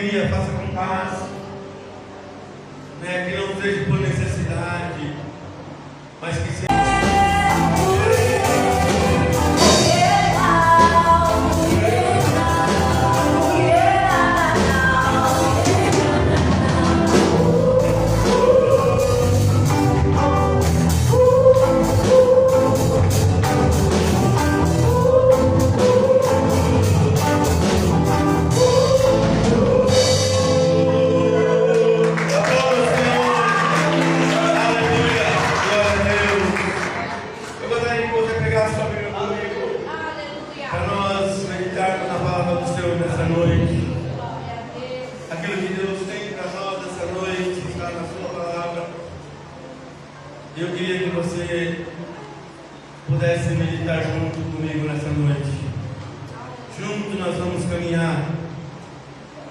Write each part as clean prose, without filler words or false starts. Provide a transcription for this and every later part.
alegria, faça com paz, né? Que não seja por necessidade, mas que seja. Eu queria que você pudesse meditar junto comigo nessa noite. Juntos nós vamos caminhar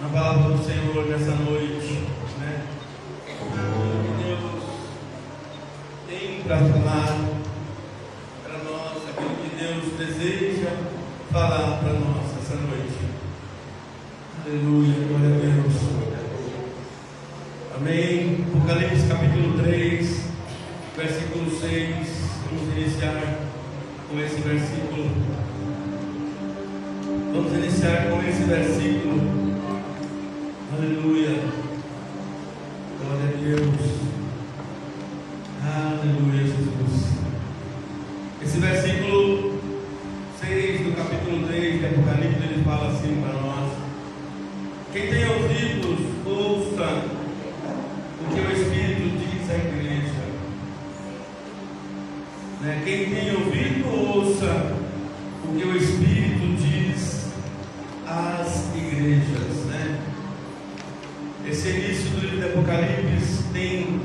na palavra do Senhor nessa noite, né? O que Deus tem para falar para nós, aquilo que Deus deseja falar para nós essa noite. Aleluia, glória a Deus. Amém. Apocalipse capítulo 3. Versículo 6, vamos iniciar com esse versículo. Vamos iniciar com esse versículo. Aleluia. Glória a Deus. Aleluia, Jesus. Esse versículo 6 do capítulo 3 de Apocalipse, ele fala assim para nós: quem tem ouvidos, ouça o que o Espírito diz à igreja. Quem tem ouvido, ouça o que o Espírito diz às igrejas, né? Esse início do livro de Apocalipse tem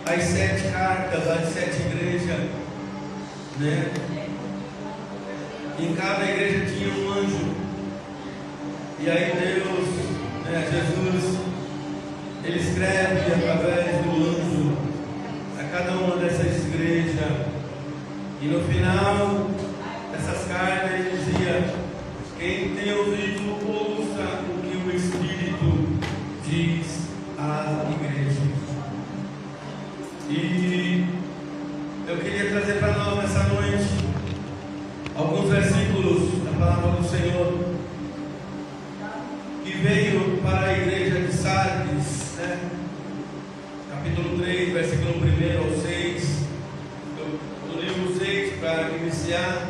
as 7 cartas, as 7 igrejas, né? Em cada igreja tinha um anjo. E aí Deus, né, Jesus, ele escreve através do anjo a cada uma dessas igrejas. E no final dessas cartas ele dizia: quem tem ouvido, ouça o que o Espírito diz à igreja. E eu queria trazer para nós nessa noite alguns versículos da palavra do Senhor que veio para a igreja de Sardes, né? Capítulo 3, versículo 1 ao 6. Do livro 6, para iniciar,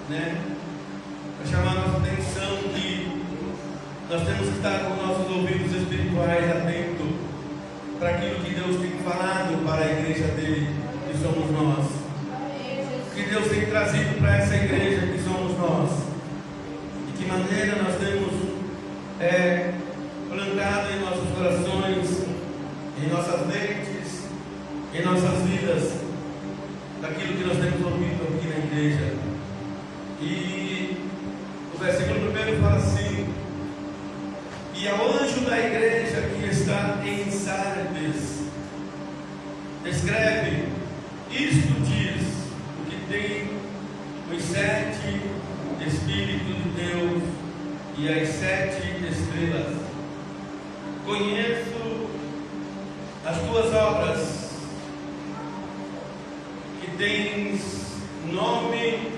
né? Para chamar a nossa atenção que nós temos que estar com nossos ouvidos espirituais atentos para aquilo que Deus tem falado para a igreja dele, que somos nós. O que Deus tem trazido para essa igreja, que somos nós. De que maneira nós temos plantado em nossos corações, em nossas mentes, em nossas vidas, daquilo que nós temos ouvido aqui na igreja. E o versículo 1 fala assim: e ao anjo da igreja que está em Sardes, escreve: isto diz o que tem os 7 Espíritos de Deus e as 7 estrelas. Conheço as tuas obras, que tens nome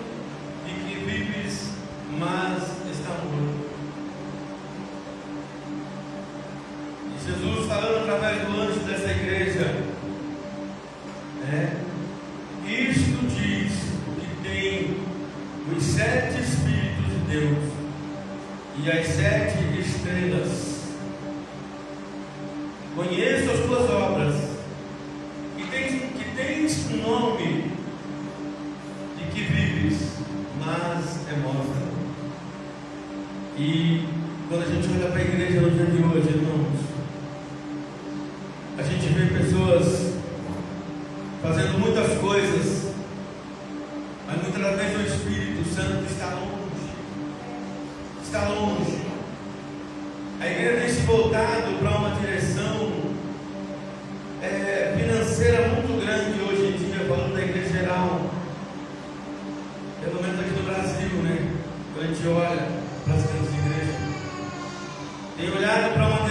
e que vives, mas está morto. E Jesus falando através do anjo dessa igreja, isto diz que tem os 7 Espíritos de Deus e as 7 estrelas. Conheço as tuas obras, que tens nome de que vives, mas é morta. E quando a gente olha para a igreja no dia de hoje, irmãos, a gente vê pessoas fazendo muitas coisas, mas muitas vezes o Espírito Santo está longe. Está longe. A igreja tem se voltado para uma direção financeira muito grande hoje em dia, falando da igreja geral, pelo menos aqui no Brasil, né? Quando a gente olha para as grandes igrejas, tem olhado para uma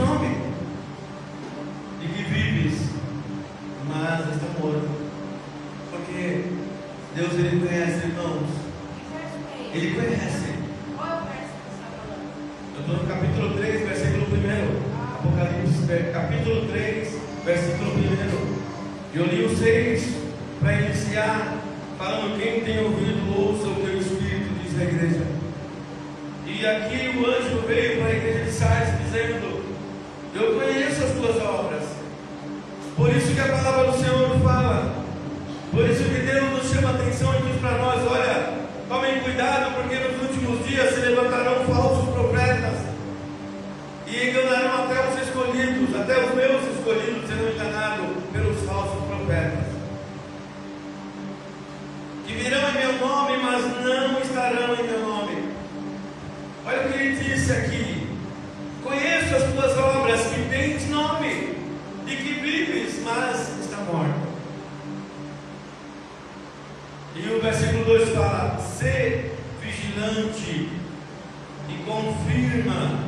nome, de que vives, mas está morto. Porque Deus, Ele conhece, irmãos. Ele conhece. Qual é o verso que você está falando? Eu estou no capítulo 3, versículo 1. Apocalipse, capítulo 3, versículo 1. Eu li o 6 para iniciar, falando: quem tem ouvido, ouça o que o Espírito diz à igreja. E aqui o anjo veio para a igreja de Sardes dizendo: eu conheço as tuas obras. Por isso que a palavra do Senhor fala. Por isso que Deus nos chama a atenção e diz para nós: olha, tomem cuidado, porque nos últimos dias se levantarão falsos profetas e enganarão até os escolhidos, até os meus escolhidos serão enganados pelos falsos profetas, que virão em meu nome, mas não estarão em meu nome. Olha o que ele disse aqui: conheço as tuas obras, que tens nome, de que vives, mas está morto. E o versículo 2 fala: sê vigilante e confirma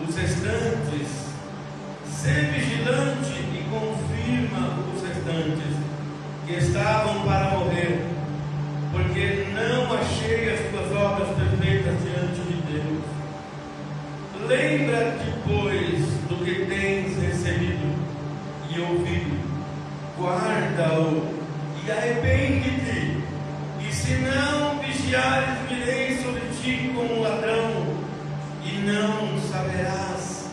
os restantes. Sê vigilante e confirma os restantes que estavam para morrer, porque não achei as tuas obras perfeitas diante de Deus. Lembra-te, pois, do que tens recebido e ouvido, guarda-o e arrepende-te. E se não vigiares, virei sobre ti como um ladrão, e não saberás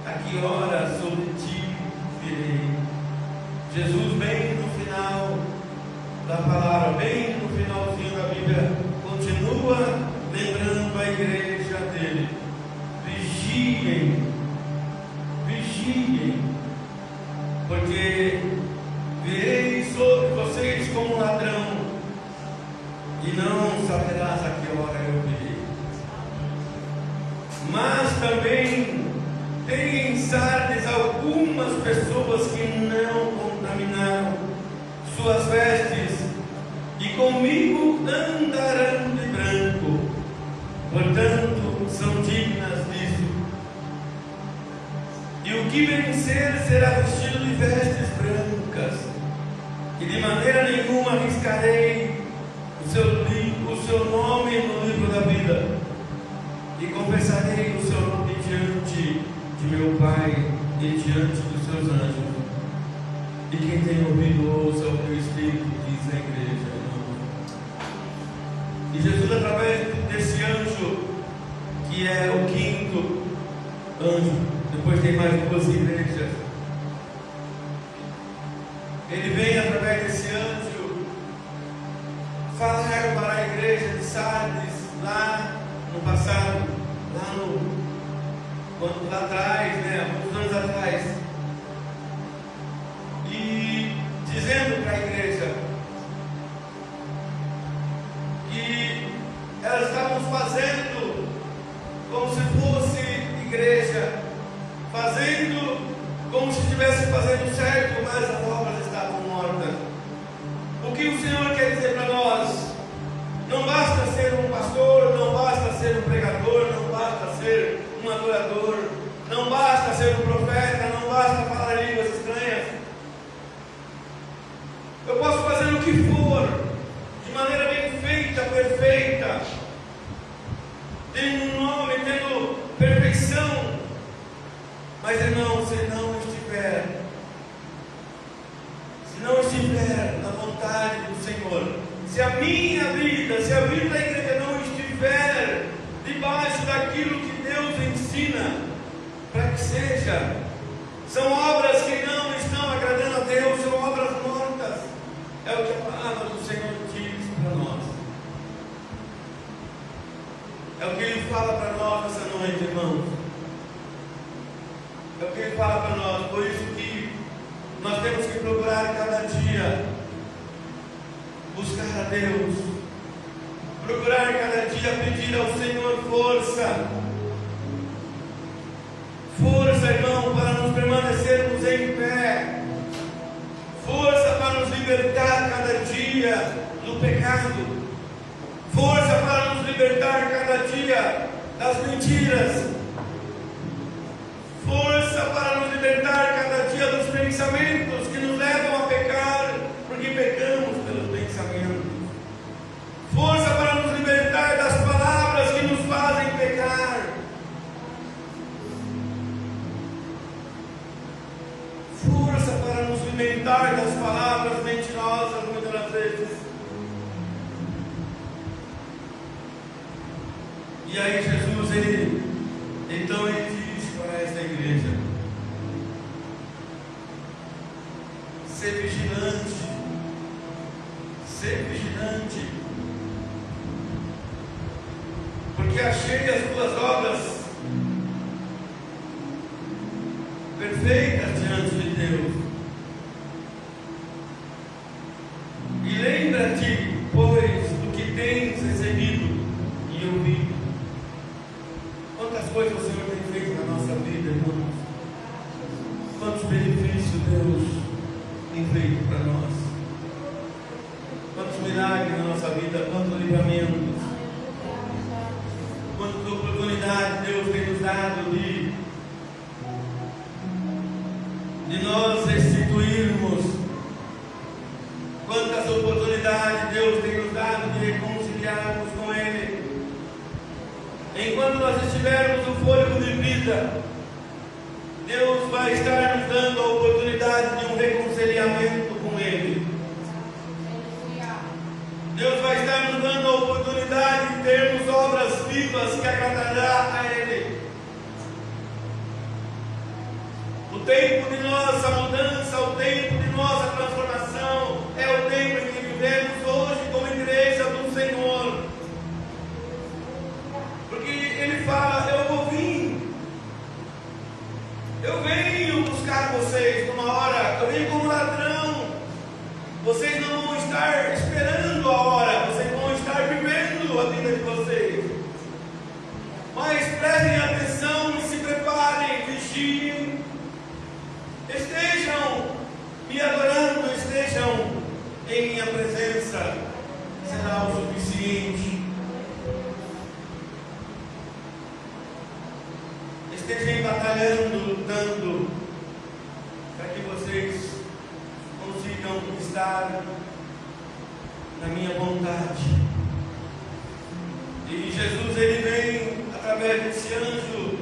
a que hora sobre ti virei. Jesus, bem no final da palavra, bem no finalzinho da Bíblia, continua lembrando a igreja dele: vigiem, vigiem, porque virei sobre vocês como um ladrão, e não saberás a que hora eu virei. Mas também tem em Sardes algumas pessoas que não contaminaram suas vestes, e comigo andarão de branco, portanto são dignas disso. E o que vencer será vestido de vestes brancas, e de maneira nenhuma arriscarei o seu nome no livro da vida, e confessarei o seu nome diante de meu Pai e diante dos seus anjos. E quem tem ouvido, ouça o que o Espírito diz à igreja. E Jesus, através desse anjo, que é o quinto anjo, depois tem mais duas igrejas, ele vem através desse anjo falar para a igreja de Sardes, lá no passado, lá atrás, muitos anos atrás, e dizendo para a igreja que elas estavam fazendo como se fosse igreja, fazendo como se estivesse fazendo certo, mas as obras estavam mortas. O que o Senhor quer dizer para nós? Não basta ser um pastor, não basta ser um pregador, não basta ser um adorador, não basta ser um profeta, não basta falar línguas estranhas. Eu posso fazer o que for, de maneira bem feita, perfeita, tendo um nome, tendo perfeição, mas irmão, se não estiver na vontade do Senhor, se a minha vida, se a vida da igreja não estiver debaixo daquilo que Deus ensina para que seja, são obras que não estão agradando a Deus, são obras mortas. É o que a palavra do Senhor diz para nós. É o que Ele fala para nós essa noite, irmãos. É o que Ele fala para nós. Por isso que nós temos que procurar cada dia buscar a Deus, procurar cada dia pedir ao Senhor força, irmão, para nos permanecermos em pé, força para nos libertar cada dia do pecado, força para nos libertar cada dia das mentiras, força Força para nos libertar cada dia dos pensamentos que nos levam a pecar, porque pecamos pelos pensamentos. Força para nos libertar das palavras que nos fazem pecar. Força para nos libertar das palavras mentirosas muitas das vezes. E aí Jesus, ele diz para esta igreja: ser vigilante, porque achei as tuas obras perfeitas diante de Deus. E lembra-te, pois, do que tens recebido e ouvido. Quantas coisas o Senhor tem feito na nossa vida, irmãos? Quantos benefícios Deus tem feito para nós? Quantos milagres na nossa vida, quantos livramentos, quantas oportunidades Deus tem nos dado de nós restituirmos, quantas oportunidades Deus tem nos dado de reconciliarmos com Ele. Enquanto nós estivermos no fôlego de vida, Deus vai estar nos dando a oportunidade de um reconciliamento com Ele. Deus vai estar nos dando a oportunidade de termos obras vivas que agradará a Ele. O tempo de nossa mudança, o tempo de nossa transformação, é o tempo em que vivemos hoje como igreja do Senhor. Porque Ele fala: eu venho buscar vocês numa hora, eu venho como ladrão. Vocês não vão estar esperando a hora, vocês vão estar vivendo a vida de vocês. Mas prestem atenção e se preparem, vigiem, estejam me adorando, estejam em minha presença, será o suficiente. Estejam batalhando, lutando, para que vocês consigam estar na minha vontade. E Jesus, ele vem através desse anjo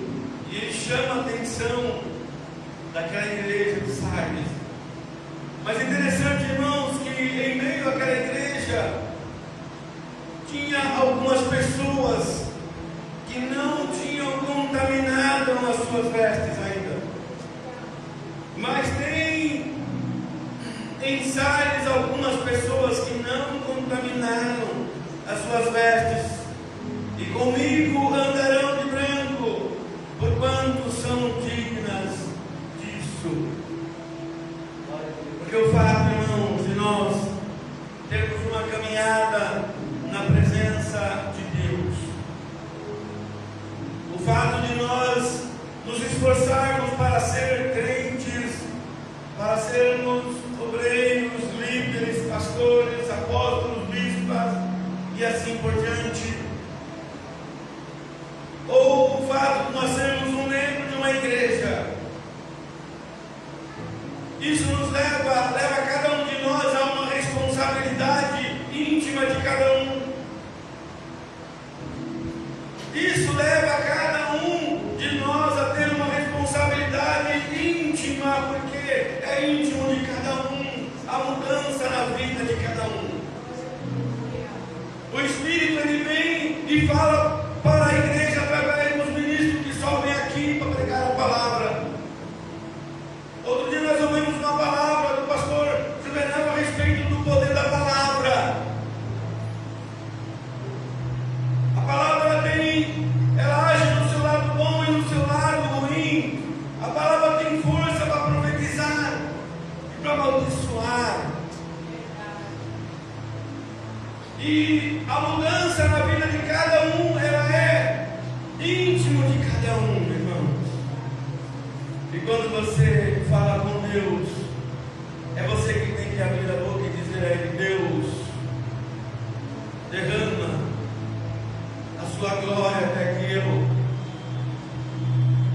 e ele chama a atenção daquela igreja de Sardes. Mas é interessante, irmãos, que em meio àquela igreja tinha algumas pessoas que não tinham contaminado as suas vestes ainda. Mas tem em Sardes algumas pessoas que não contaminaram as suas vestes, e comigo andarão de branco, porquanto são dignas disso. Porque o fato, irmãos, de nós termos uma caminhada na presença de Deus, o fato de nós nos esforçarmos para ser crentes, para sermos obreiros, líderes, pastores, apóstolos, bispas e assim por diante, ou o fato de nós sermos um membro de uma igreja, isso nos leva cada um de nós a uma responsabilidade íntima de cada um. Isso leva cada um de nós a ter uma responsabilidade íntima, porque é íntimo de cada um a mudança na vida de cada um. O Espírito, ele vem e fala para a igreja através dos ministros que sobem aqui para pregar a palavra. Outro dia nós ouvimos uma palavra do pastor Juvenal a respeito do poder da palavra. A palavra ela age no seu lado bom e no seu lado ruim. A palavra tem força para profetizar e para amaldiçoar. E a mudança na vida de cada um, ela é íntimo de cada um, irmãos. E quando você fala com Deus, é você que tem que abrir a boca e dizer a Ele: Deus, derrama a sua glória até que eu.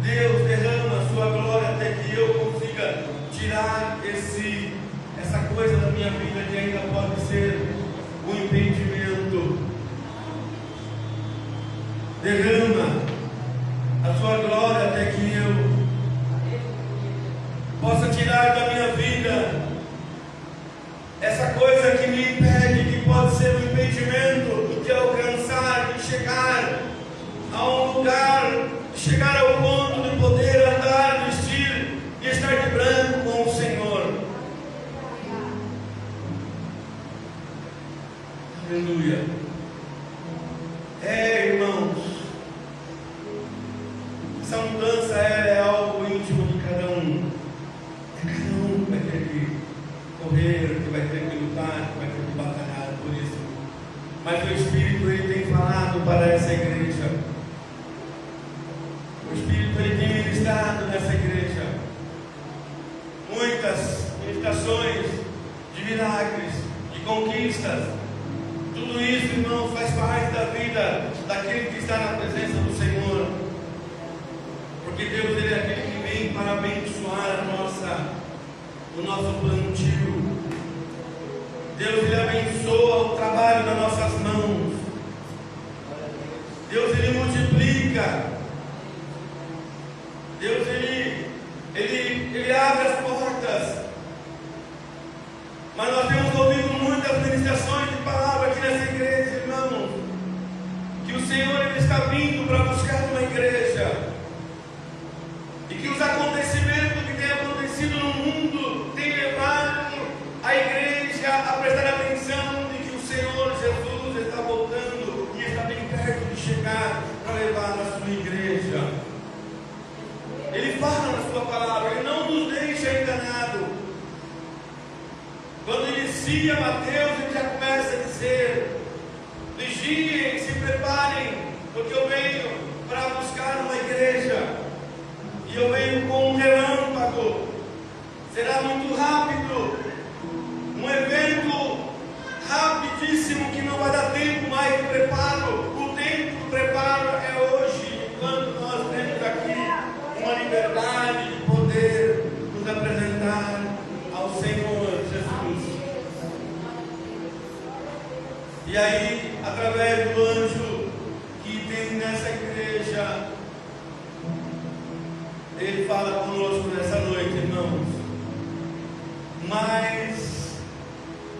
Deus, derrama a sua glória tirar essa coisa da minha vida que ainda pode ser um impedimento. Derrama a sua glória até que eu possa tirar da minha vida essa coisa que me impede, que pode ser um impedimento de alcançar, de chegar a um lugar, de chegar ao ponto de poder andar, vestir e estar de branco com o Senhor. Aleluia. Irmãos, essa mudança é algo íntimo de cada um. Cada um vai ter que correr, que vai ter que lutar, que vai ter que batalhar por isso. Mas o Espírito, ele tem falado para essa igreja. O Espírito, ele tem ministrado nessa igreja muitas ministrações de milagres, de conquistas. Tudo isso, irmão, faz parte da vida daquele que está na presença do Senhor. Porque Deus, ele é aquele que vem para abençoar o nosso plantio. Deus, ele abençoa o trabalho das nossas mãos. Deus, ele multiplica. Deus, ele abre as portas. Mas nós temos ouvido muitas ministrações de palavra aqui nessa igreja, irmãos, que o Senhor, ele está vindo para buscar uma igreja, e que os acontecimentos que têm acontecido no mundo têm levado a igreja a prestar atenção de que o Senhor Jesus está voltando e está bem perto de chegar para levar a sua igreja. Ele fala na sua palavra, ele não nos deixa enganado. Quando inicia Mateus, ele já começa a dizer: vigiem, se preparem, porque eu venho para buscar uma igreja, e eu venho com um relâmpago. Será muito rápido, um evento rapidíssimo que não vai dar tempo mais de preparo. O tempo do preparo é hoje, enquanto nós temos aqui uma liberdade de poder nos apresentar ao Senhor Jesus. E aí, através do anjo que tem nessa igreja, ele fala conosco nessa noite, irmãos. Mas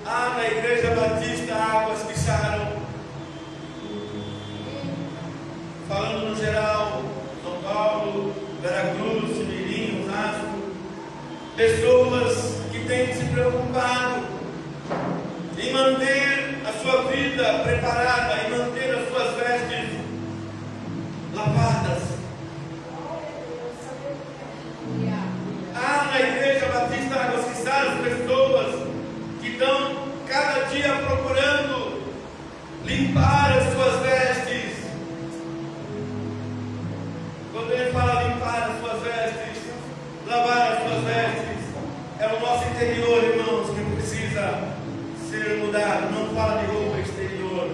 há na Igreja Batista águas que saram. Falando no geral, São Paulo, Veracruz, Mirim, Osasco, pessoas que têm se preocupado em manter a sua vida preparada, em manter as suas vestes lavadas. Há na Igreja Batista Águas que Saram pessoas que estão cada dia procurando limpar as suas vestes. Quando ele fala limpar as suas vestes, lavar as suas vestes, é o nosso interior, irmãos, que precisa ser mudado. Não fala de roupa exterior.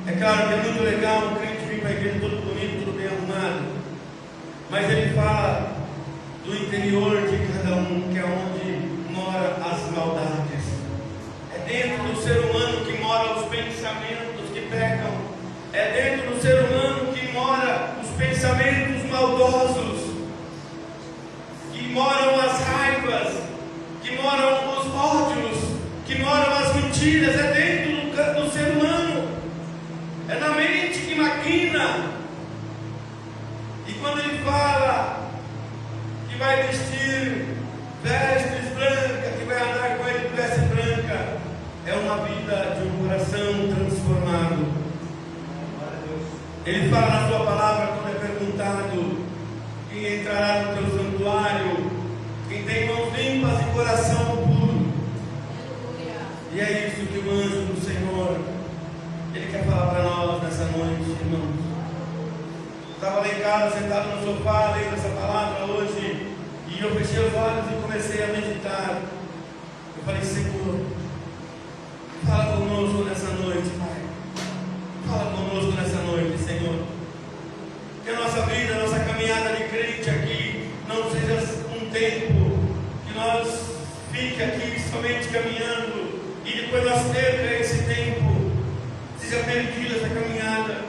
É claro que é muito legal um crente vir para a igreja todo bonito, tudo bem arrumado, mas ele fala do interior de cada um, que é onde mora as maldades. É dentro do ser humano que mora os pensamentos que pecam. É dentro do ser humano que mora os pensamentos maldosos, que moram as raivas, que moram os ódios, que moram as mentiras. É dentro do ser humano, é na mente que maquina. E quando ele fala que vai vestir vestes brancas, que vai andar com ele de veste branca, é uma vida de um coração transformado. Ele fala na sua palavra, quando é perguntado quem entrará no teu santuário, quem tem mãos limpas e coração puro. E é isso que o anjo do Senhor, ele quer falar para nós nessa noite, irmãos. Estava lá em casa, sentado no sofá, lendo essa palavra hoje, e eu fechei os olhos e comecei a meditar. Eu falei: Senhor, fala conosco nessa noite, Pai. Fala conosco nessa noite, Senhor. Que a nossa vida, a nossa caminhada de crente aqui não seja um tempo que nós fique aqui somente caminhando e depois nós perca esse tempo, seja perdida essa caminhada,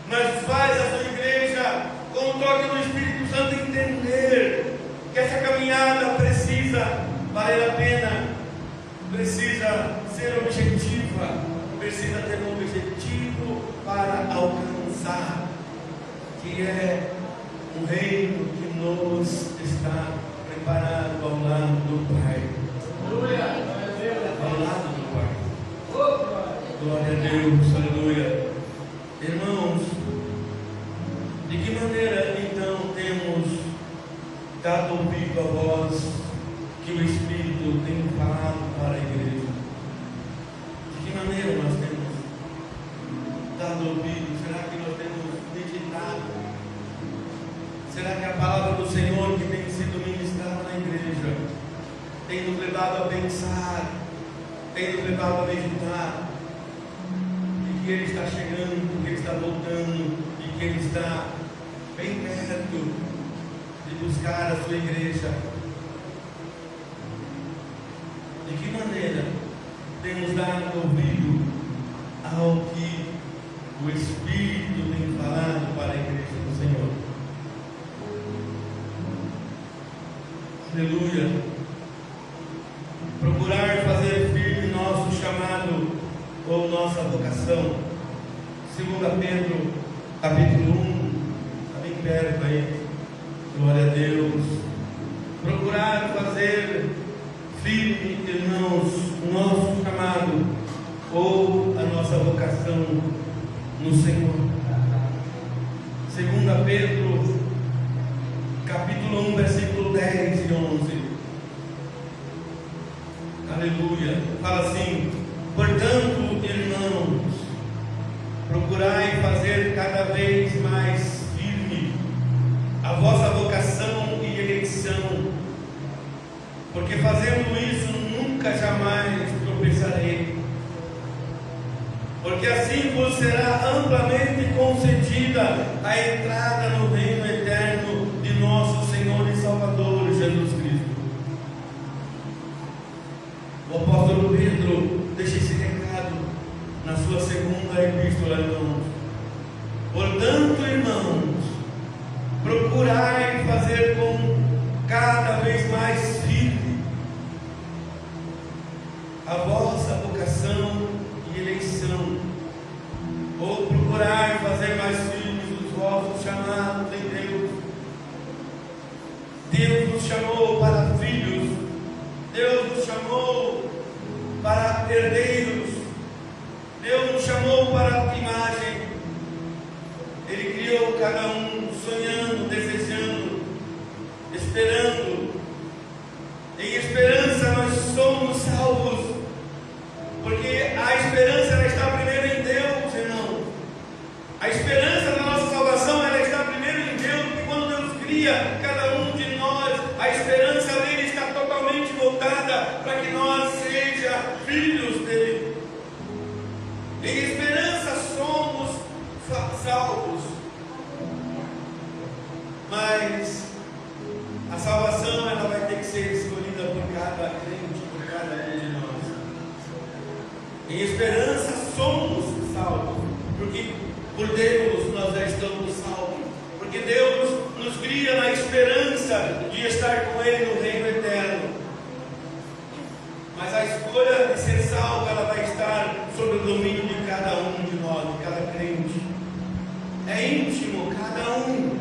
mas faz a sua igreja com o toque do Espírito Santo entender que essa caminhada precisa valer a pena, precisa ser objetiva, precisa ter um objetivo para alcançar, que é um reino que nos está preparado ao lado do Pai. Ao lado do Pai. Glória a Deus, aleluia. Irmãos, de que maneira então temos dado ouvido à voz que o Espírito tem falado para a igreja? De que maneira nós temos dado ouvido? Será que nós temos meditado? Será que a palavra do Senhor que tem sido ministrada na igreja tem nos levado a pensar, tem nos levado a meditar, de que Ele está chegando, que Ele está voltando, e que Ele está bem perto de buscar a sua igreja? De que maneira temos dado ouvido ao que o Espírito tem falado para a igreja do Senhor? Aleluia. Procurar fazer firme nosso chamado ou nossa vocação. 2 Pedro, capítulo 1, está bem perto aí. Glória a Deus. Procurar fazer firme, irmãos, o nosso chamado ou a nossa vocação no Senhor. 2 Pedro, capítulo 1, versículo 10 e 11. Aleluia. Fala assim: portanto, irmãos, procurai fazer cada vez mais firme a vossa vocação e eleição, porque fazendo isso nunca jamais tropeçarei, porque assim vos será amplamente concedida a entrada no reino eterno de nosso Senhor e Salvador Jesus Cristo. O apóstolo Pedro deixa esse recado na sua segunda epístola, irmãos. Portanto, irmãos, procurai fazer com cada vez mais firme a vossa vocação e eleição, ou procurar fazer mais firmes os vossos chamados em Deus. Deus nos chamou para filhos, Deus nos chamou para herdeiros, Deus nos chamou para a imagem. Ele criou cada um sonhando, desejando, esperando. Em esperança nós somos salvos, porque a esperança ela está primeiro em Deus, irmão. A esperança da nossa salvação ela está primeiro em Deus, porque quando Deus cria cada um de nós, a esperança dele está totalmente voltada para que nós sejamos filhos dele. Em esperança somos salvos, mas a salvação ela vai ter que ser escolhida por cada crente, por cada um de nós. Em esperança somos salvos, porque por Deus nós já estamos salvos, porque Deus nos cria na esperança de estar com Ele no reino eterno. Mas a escolha de ser salvo ela vai estar sob o domínio de cada um de nós, de cada crente. É íntimo, cada um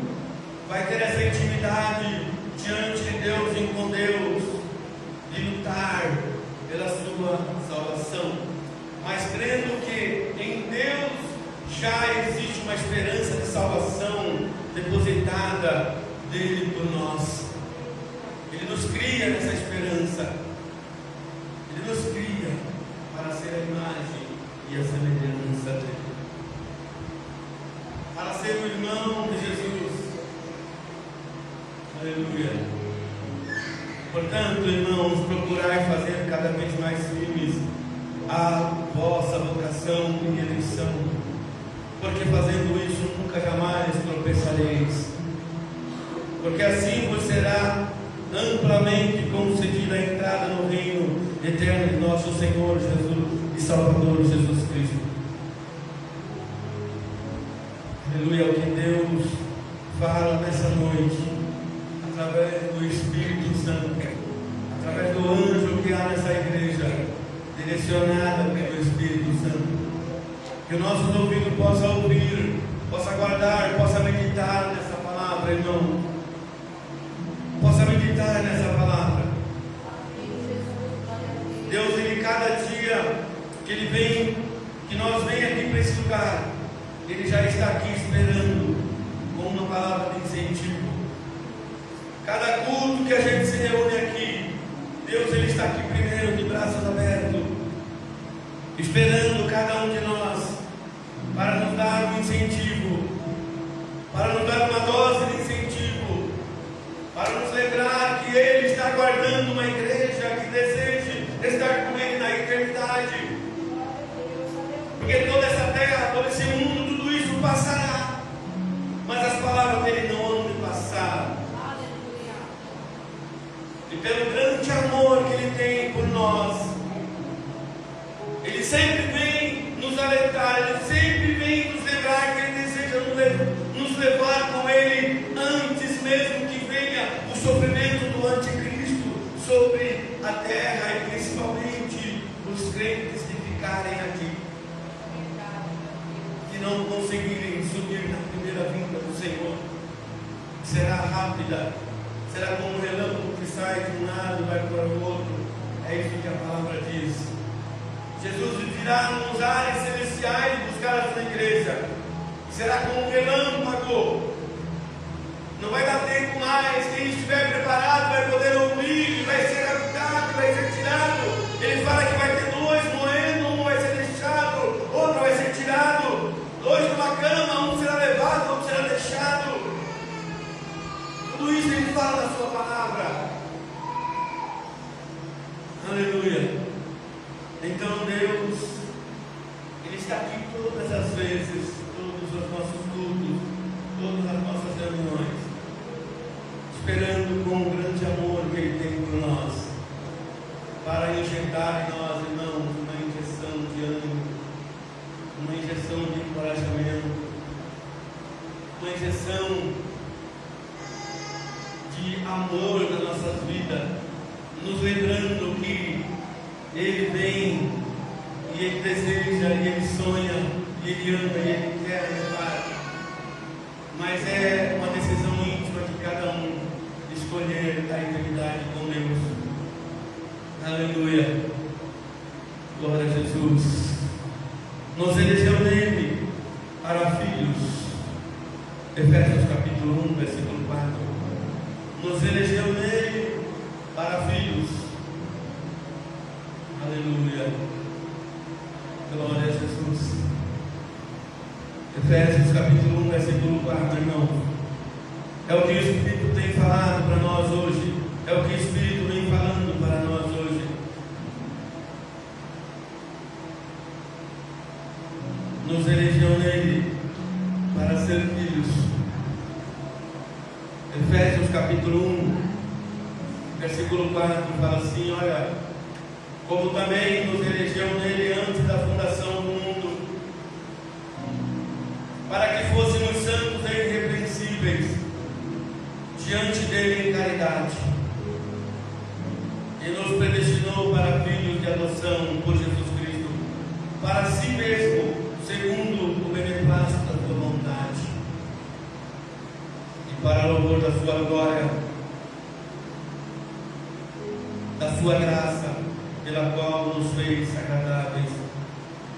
vai ter essa intimidade diante de Deus e com Deus, de lutar pela sua salvação, mas crendo que em Deus já existe uma esperança de salvação depositada dele por nós. Ele nos cria nessa esperança, Ele nos cria para ser a imagem e a semelhança dele, para ser o irmão de Jesus. Aleluia. Portanto, irmãos, procurai fazer cada vez mais firmes a vossa vocação e eleição, porque fazendo isso nunca jamais tropeçareis, porque assim vos será amplamente concedida a entrada no reino eterno de nosso Senhor Jesus e Salvador Jesus Cristo. Aleluia, o que Deus fala nessa noite, através do Espírito Santo, através do anjo que há nessa igreja, direcionada pelo Espírito Santo. Que o nosso ouvido possa ouvir, possa guardar, possa meditar nessa palavra, irmão. Possa meditar nessa palavra. Deus, Ele, cada dia que Ele vem, que nós venhamos aqui para esse lugar, Ele já está aqui esperando com uma palavra de incentivo. Cada culto que a gente se reúne aqui, Deus, Ele está aqui primeiro, de braços abertos, esperando cada um de nós, para nos dar um incentivo, para nos dar uma dose de incentivo, para nos lembrar que Ele está guardando uma igreja que deseje estar com Ele na eternidade. Porque toda essa terra, todo esse mundo, tudo isso passará, mas as palavras dele não hão de passar. E pelo grande amor que Ele tem por nós, Ele sempre vem nos alertar, Ele sempre vem nos lembrar que Ele deseja nos levar com Ele antes mesmo que venha o sofrimento do anticristo sobre a terra e principalmente os crentes que ficarem aqui, que não conseguirem subir na primeira vinda do Senhor. Será rápida, será como um relâmpago que sai de um lado e vai para o outro. É isso que a palavra diz. Jesus virá nos ares celestiais buscar a sua igreja. Será como um relâmpago. Não vai dar tempo mais. Quem estiver preparado vai poder ouvir, vai ser habitado, vai ser tirado. Ele fala que vai ter dois moendo, um vai ser deixado, outro vai ser tirado. Dois numa cama, um será levado, outro será deixado. Tudo isso Ele fala na sua palavra. Aleluia. Então Deus, Ele está aqui todas as vezes, todos os nossos cultos, todas as nossas reuniões, esperando com o grande amor que Ele tem por nós, para injetar em nós, irmãos, uma injeção de ânimo, uma injeção de encorajamento, uma injeção de amor nas nossas vidas, nos lembrando que Ele vem, e Ele deseja, e Ele sonha, e Ele ama, e Ele quer levar. Mas é uma decisão íntima de cada um escolher a eternidade com Deus. Aleluia. Glória a Jesus. Nos elegeu nele para filhos. Efésios capítulo 1, versículo 4. Nos elegeu nele para filhos. Aleluia. Glória a Jesus. Efésios capítulo 1, versículo 4, irmão. É o que o Espírito tem falado para nós hoje. É o que o Espírito vem falando para nós hoje. Nos elegeu nele para ser filhos. Efésios capítulo 1, versículo 4 fala assim: olha, como também nos elegeu nele antes da fundação do mundo, para que fôssemos santos e irrepreensíveis diante dele em caridade, e nos predestinou para filhos de adoção por Jesus Cristo, para si mesmo, segundo o beneplácito da sua vontade, e para louvor da sua glória, da sua graça, pela qual nos fez agradáveis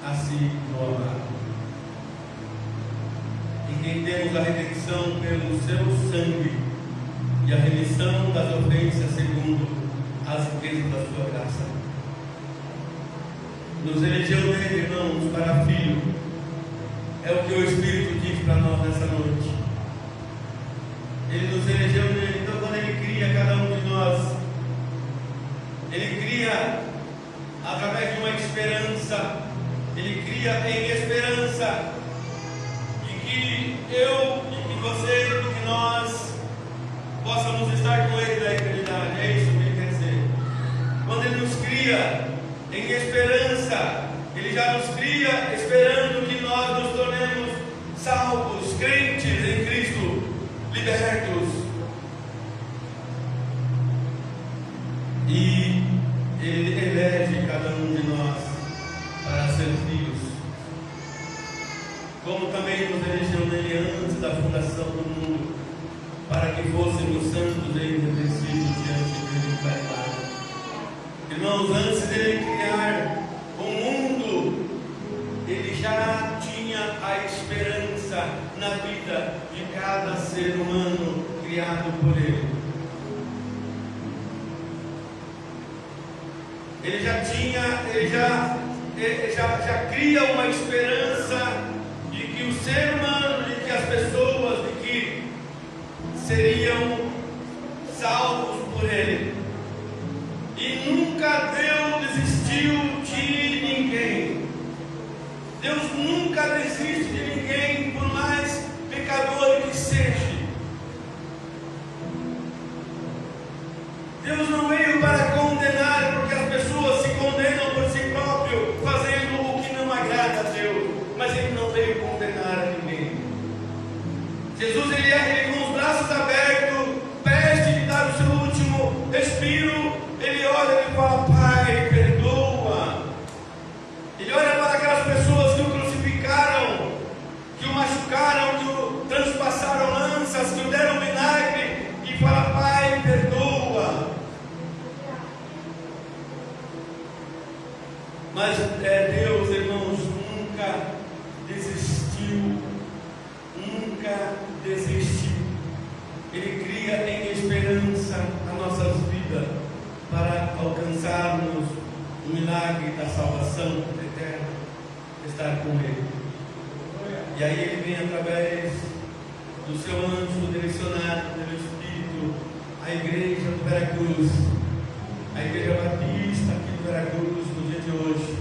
a si no amado, em quem temos a redenção pelo seu sangue e a remissão das ofensas segundo as riquezas da sua graça. Nos elegeu nele, irmãos, para filho. É o que o Espírito diz para nós nessa noite. Ele nos elegeu nele. Então, quando Ele cria cada um de nós, Ele cria através de uma esperança. Ele cria em esperança de que eu e que você, de que nós possamos estar com Ele na eternidade. É isso que Ele quer dizer. Quando Ele nos cria em esperança, Ele já nos cria esperando que nós nos tornemos salvos, crentes em Cristo, libertos. E Ele elege cada um de nós para ser filhos, como também nos elegeu nele antes da fundação do mundo, para que fôssemos santos e irrepreensíveis diante dele Pai amado. Irmãos, antes dele criar o mundo, Ele já tinha a esperança na vida de cada ser humano criado por Ele. Ele já cria uma esperança de que o ser humano, de que as pessoas, de que seriam salvos por Ele. E nunca Deus desistiu de ninguém. Deus nunca desiste de ninguém, por mais pecador que seja. Deus não veio para condenar, porque as pessoas se condenam por si próprio, fazendo o que não agrada a Deus. Mas Ele não veio condenar a ninguém. Jesus, ele com os braços abertos, prestes de dar o seu último respiro, Ele olha e fala: Pai, perdoa. Ele olha para aquelas pessoas que o crucificaram, que o machucaram, que o transpassaram lanças, que o deram vinagre, e fala: Pai, perdoa. Mas Deus, irmãos, nunca desistiu. Nunca desistiu. Ele cria em esperança as nossas vidas para alcançarmos o milagre da salvação eterna, estar com Ele. E aí Ele vem através do seu anjo direcionado pelo Espírito, a igreja do Veracruz, a igreja batista aqui do Veracruz, no dia de hoje,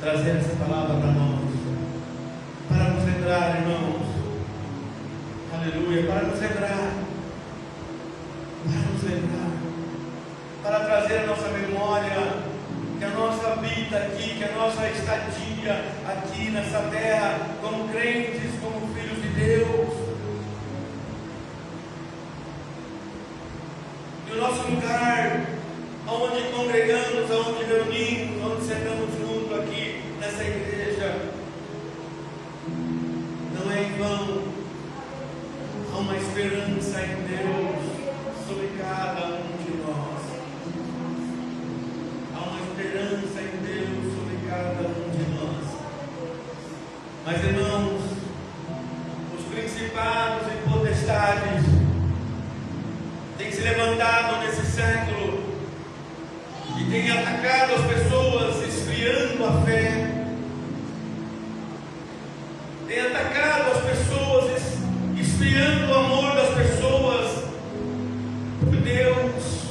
trazer essa palavra para nós, para nos lembrar, irmãos, aleluia, para nos lembrar, para trazer a nossa memória, que a nossa vida aqui, que a nossa estadia aqui nessa terra, como crentes, como filhos de Deus, e o nosso lugar, onde congregamos, onde reunimos, onde sentamos juntos aqui nessa igreja, não é em vão. Há uma esperança em Deus sobre cada um de nós. Há uma esperança em Deus sobre cada um de nós. Mas, irmãos, os principados e potestades têm se levantado nesse século e têm atacado as pessoas, esfriando a fé. Tem atacado as pessoas, esfriando o amor das pessoas por Deus.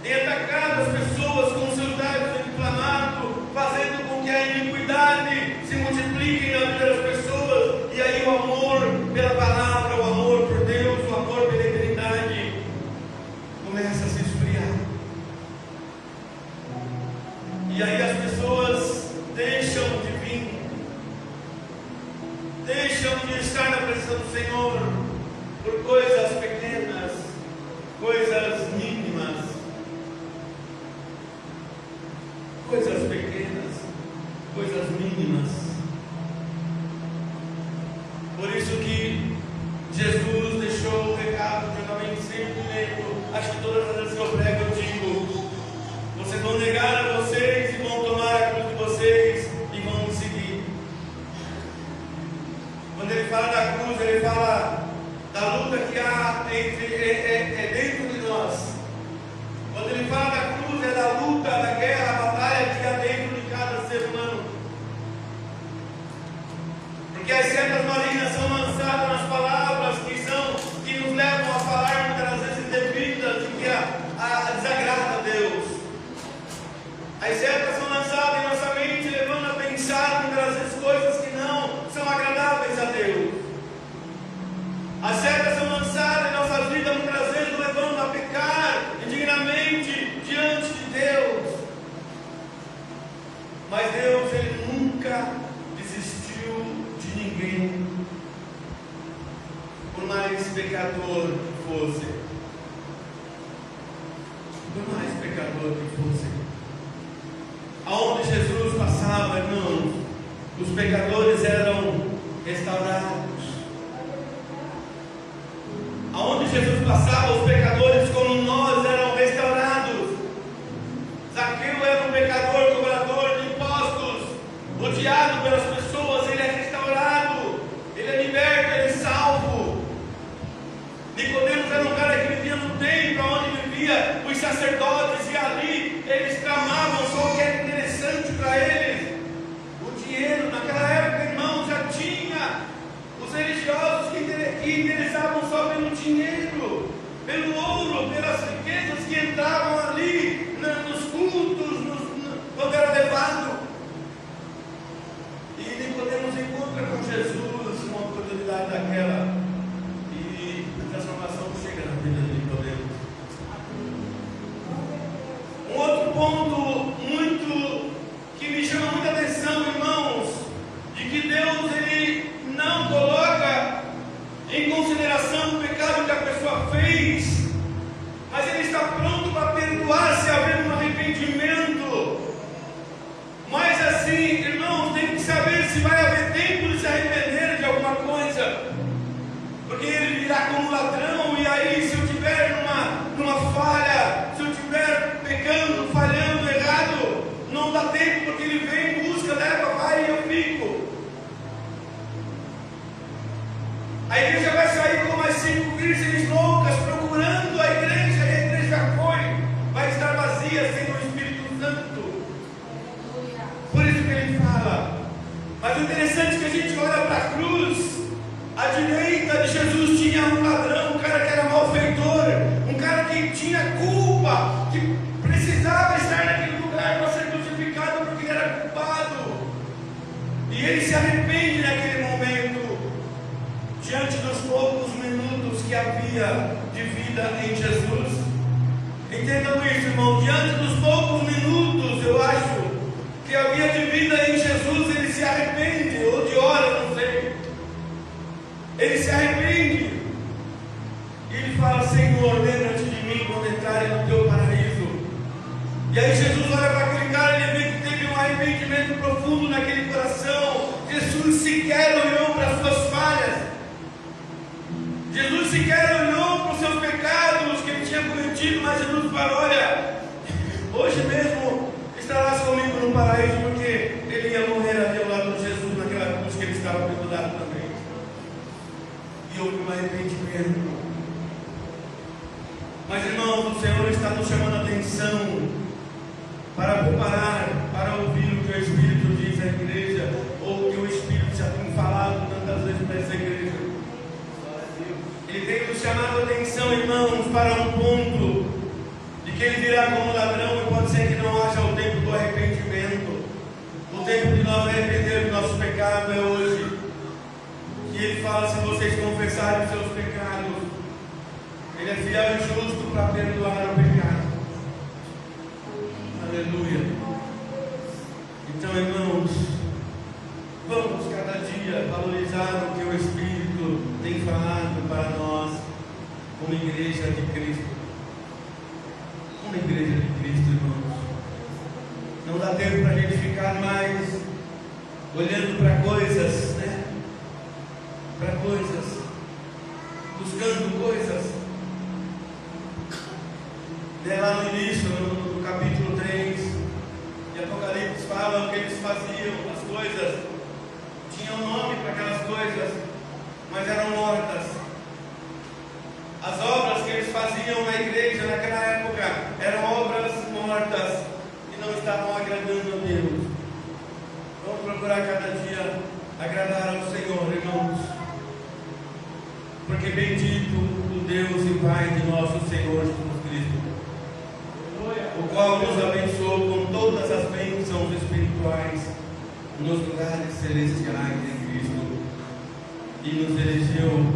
Tem atacado as pessoas com seus lábios inflamados, fazendo com que a iniquidade se multiplique na vida das pessoas, e aí o amor pela palavra, o amor por Deus, o amor pela eternidade começa a se esfriar. E aí as pessoas deixam de vir, deixam de estar na presença do Senhor por coisas pequenas, coisas mínimas, coisas pequenas, coisas mínimas. Por isso que Jesus deixou o recado que eu também sempre lembro, acho que todas as vezes que eu prego eu digo: vocês vão negar a vocês e vão tomar a cruz de vocês e vão me seguir. Quando ele fala da cruz, ele fala da luta que há dentro de nós. Quando ele fala da cruz, é da luta, da guerra, da batalha que há dentro de cada ser humano. Porque as setas malignas são lançadas nas palavras que nos levam a falar muitas vezes indevidas, de que por mais pecador que fosse. Aonde Jesus passava, irmãos, os pecadores eram restaurados. Aonde Jesus passava, os pecadores como nós eram restaurados. Zaqueu era um pecador, cobrador de impostos, odiado pelas pessoas, ele é restaurado, ele é liberto, ele é salvo. Nicodemos era um cara que vivia no templo, onde vivia os sacerdotes, e ali eles tramavam só o que era interessante para eles. O dinheiro, naquela época, irmãos, já tinha os religiosos que interessavam só pelo dinheiro, pelo ouro, pelas riquezas que entravam ali nos cultos, quando era levado. E Nicodemos encontra com Jesus uma oportunidade daquela, e a transformação chega na vida de Nicodemos. Um outro ponto que me chama muita atenção, irmãos, de que Deus ele não coloca em consideração o pecado que a pessoa fez, mas ele está pronto para perdoar se haver um arrependimento. Mas assim, irmãos, tem que saber se vai haver tempo de se arrepender de alguma coisa, porque ele virá como ladrão, e aí se eu estiver numa falha, se eu estiver pecando, falhando, errado, não dá tempo, porque ele vem, busca, leva, vai e eu fico. A igreja vai sair com mais 5 virgens loucas procurando a igreja, e a igreja já vai estar vazia sem o Espírito Santo. Por isso que ele fala. Mas o interessante é que a gente olha para a cruz, à direita de Jesus tinha um ladrão, um cara que era malfeitor, um cara que tinha culpa, que precisava estar naquele lugar para ser crucificado porque ele era culpado. E ele se arrepende naquele momento, diante dos poucos minutos que havia de vida em Jesus. Entendam isso, irmão, diante dos poucos minutos, eu acho, que havia de vida em Jesus, ele se arrepende, ou de hora, não sei. Ele se arrepende. E ele fala: Senhor, lembra-te de mim quando entrarem no teu paraíso. E aí Jesus olha para aquele cara, ele vê que teve um arrependimento profundo naquele coração. Jesus sequer olhou para as suas falhas. Jesus sequer olhou para os seus pecados que ele tinha cometido, mas Jesus fala: olha, hoje mesmo estarás comigo no paraíso, porque ele ia morrer ali ao lado de Jesus, naquela cruz que ele estava pendurado também. E houve um arrependimento. Mas, irmãos, o Senhor está nos chamando a atenção para parar, para ouvir o que o Espírito diz à igreja, ou o que o Espírito já tem falado tantas vezes para essa igreja. Ele tem nos chamado a atenção, irmãos, para um ponto de que ele virá como ladrão, e pode ser que não haja o tempo do arrependimento. O tempo de nós arrepender do nosso pecado é hoje. E ele fala: se vocês confessarem os seus pecados, ele é fiel e justo para perdoar o pecado. Aleluia. Então, irmãos, vamos cada dia valorizar o que o Espírito tem falado para nós como igreja de Cristo. Como igreja de Cristo, irmãos. Não dá tempo para a gente ficar mais olhando para coisas, né? Para coisas, buscando coisas. Lá no início, no capítulo 3 de Apocalipse, falam que eles faziam as coisas, tinham nome para aquelas coisas, mas eram mortas. As obras que eles faziam na igreja naquela época eram obras mortas e não estavam agradando a Deus. Vamos procurar cada dia agradar ao Senhor, irmãos, porque bendito o Deus e Pai de nosso Senhor Jesus Cristo, o qual nos abençoou com todas as bênçãos espirituais nos lugares celestiais em Cristo, e nos elegeu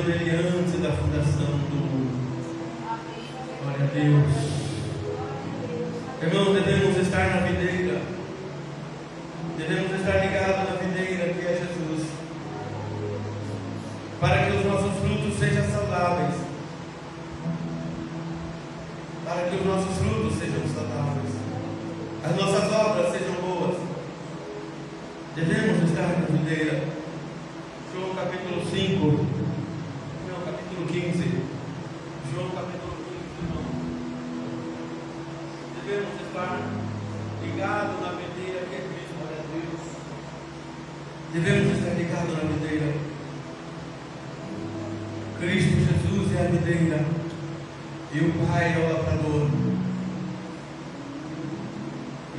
nele antes da fundação do mundo. Glória a Deus. Irmãos, devemos estar na videira, devemos estar ligados na videira que é Jesus, para que os nossos frutos sejam saudáveis. para que os nossos frutos sejam saudáveis, as nossas obras sejam boas. Devemos estar na videira. João capítulo 5, João capítulo 15, João capítulo 15, irmão. Devemos estar ligados na videira que é Cristo, glória a Deus. Devemos estar ligados na videira. Cristo Jesus é a videira e o Pai é o lavrador.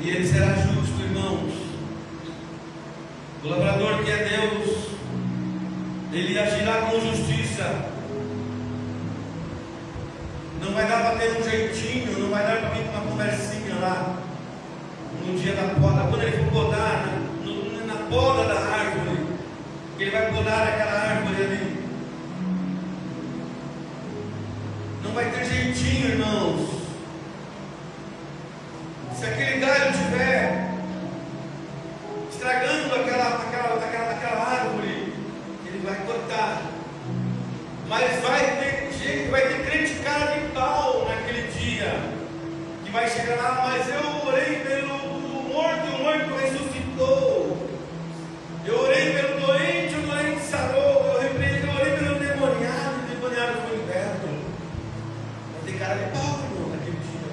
E Ele será justo, irmãos. O lavrador que é Deus, Ele agirá com justiça. Não vai dar para ter um jeitinho, não vai dar para vir com uma conversinha lá no dia da poda. Quando Ele for podar na poda da árvore, Ele vai podar aquela árvore ali. Não vai ter jeitinho, irmãos. Se aquele galho estiver estragando aquela árvore, ele vai cortar. Mas vai ter gente, vai ter crente cara de pau naquele dia, que vai chegar lá, mas eu orei pelo morto, o morto ressuscitou. Eu orei pelo doente, o doente sarou. Eu orei pelo endemoniado, o endemoniado foi liberto. Vai ter cara de pau, irmão, naquele dia.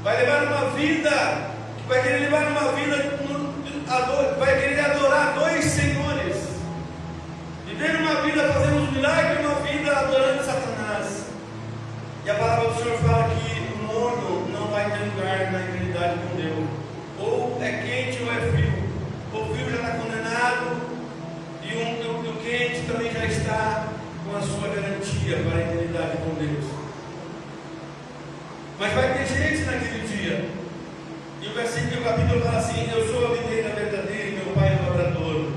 Vai levar uma vida, vai querer levar uma vida, vai querer adorar dois senhores. Viver uma vida fazendo os milagres e uma vida adorando Satanás. E a palavra do Senhor fala que o morno não vai ter lugar na eternidade com Deus. Ou é quente ou é frio. O frio já está condenado e o quente também já está com a sua garantia para a eternidade com Deus. Mas vai ter gente naquele dia. E o versículo do capítulo fala assim: eu sou a videira verdadeira e meu Pai é o lavrador.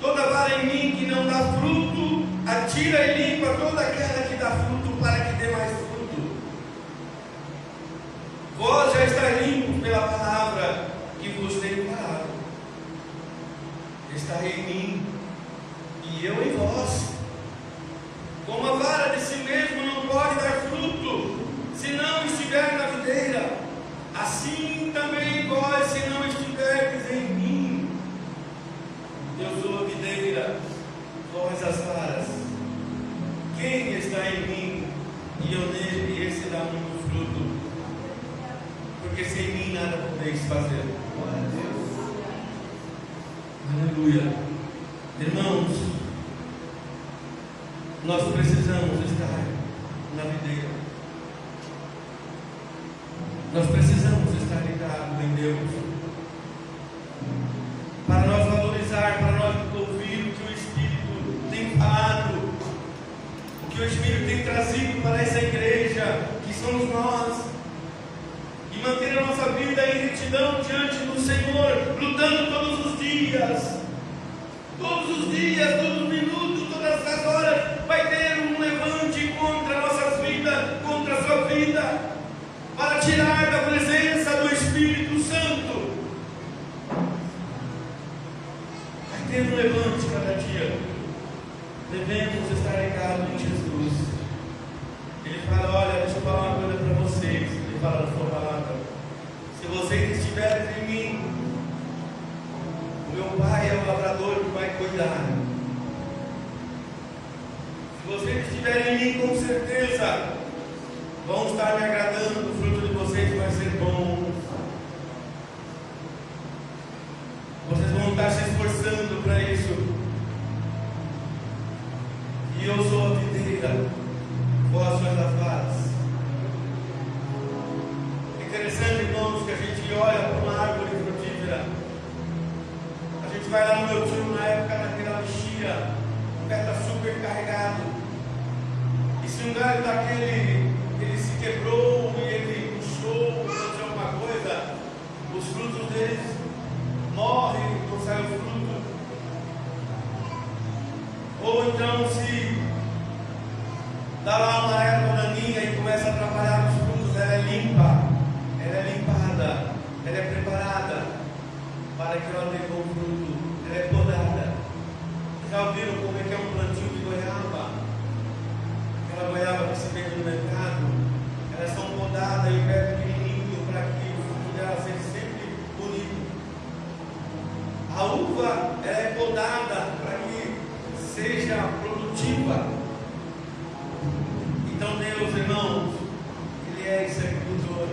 Toda vara em mim que não dá fruto, atira e limpa toda aquela que dá fruto, para que dê mais fruto. Vós já estáis limpos pela palavra que vos tenho falado. Está em mim e eu em vós. Como a vara de si mesmo não pode dar fruto se não estiver na videira, assim também vós, se não estiverdes em mim. Eu sou a videira, vós as varas. Quem está em mim e eu nele, esse dá muito fruto, porque sem mim nada podeis fazer. Aleluia. Irmãos, nós precisamos estar na videira. Nós precisamos estar ligados em Deus, para nós valorizar, para nós ouvir o que o Espírito tem falado, o que o Espírito tem trazido para essa igreja, que somos nós, e manter a nossa vida em retidão diante do Senhor, lutando todos os dias, todos os minutos, todas as horas. Vai ter um levante contra nossas vidas, contra a sua vida, para tirar da presença do Espírito Santo. Vai ter um levante cada dia. Devemos estar ligados em Jesus. Ele fala: olha, deixa eu falar uma coisa para vocês. Ele fala na sua palavra: se vocês estiverem em mim, o meu Pai é o lavrador que vai cuidar. Se vocês estiverem em mim, com certeza vão estar me agradando, o fruto de vocês vai ser bom. Vocês vão estar se esforçando para isso. E eu sou a videira, vós sois as varas. É interessante, irmãos, que a gente olha para uma árvore frutífera. A gente vai lá no meu tio na época daquela lixia, o pé está super carregado. E se um galho daquele ele se quebrou e ele puxou, aconteceu alguma coisa, os frutos deles morrem, não sai o fruto. Ou então, se dá lá uma erva daninha e começa a atrapalhar os frutos, ela é limpa, ela é limpada, ela é preparada para que ela dê bom fruto, ela é podada. Já ouviram como é que é um plantio de goiaba? Aquela goiaba que se vende no mercado? Deus, irmãos, Ele é executor.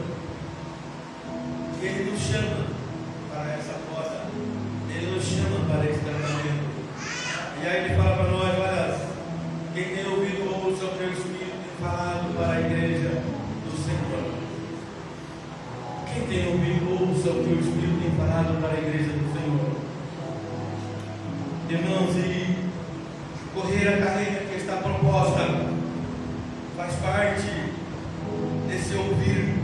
Ele nos chama para essa porta. Ele nos chama para esse tratamento. E aí Ele fala para nós: olha, quem tem ouvido, ouça o que o Espírito tem falado para a igreja do Senhor. Quem tem ouvido, ouça o que o Espírito tem falado para a igreja do Senhor. Irmãos, e correr a carreira que está proposta faz parte desse ouvir,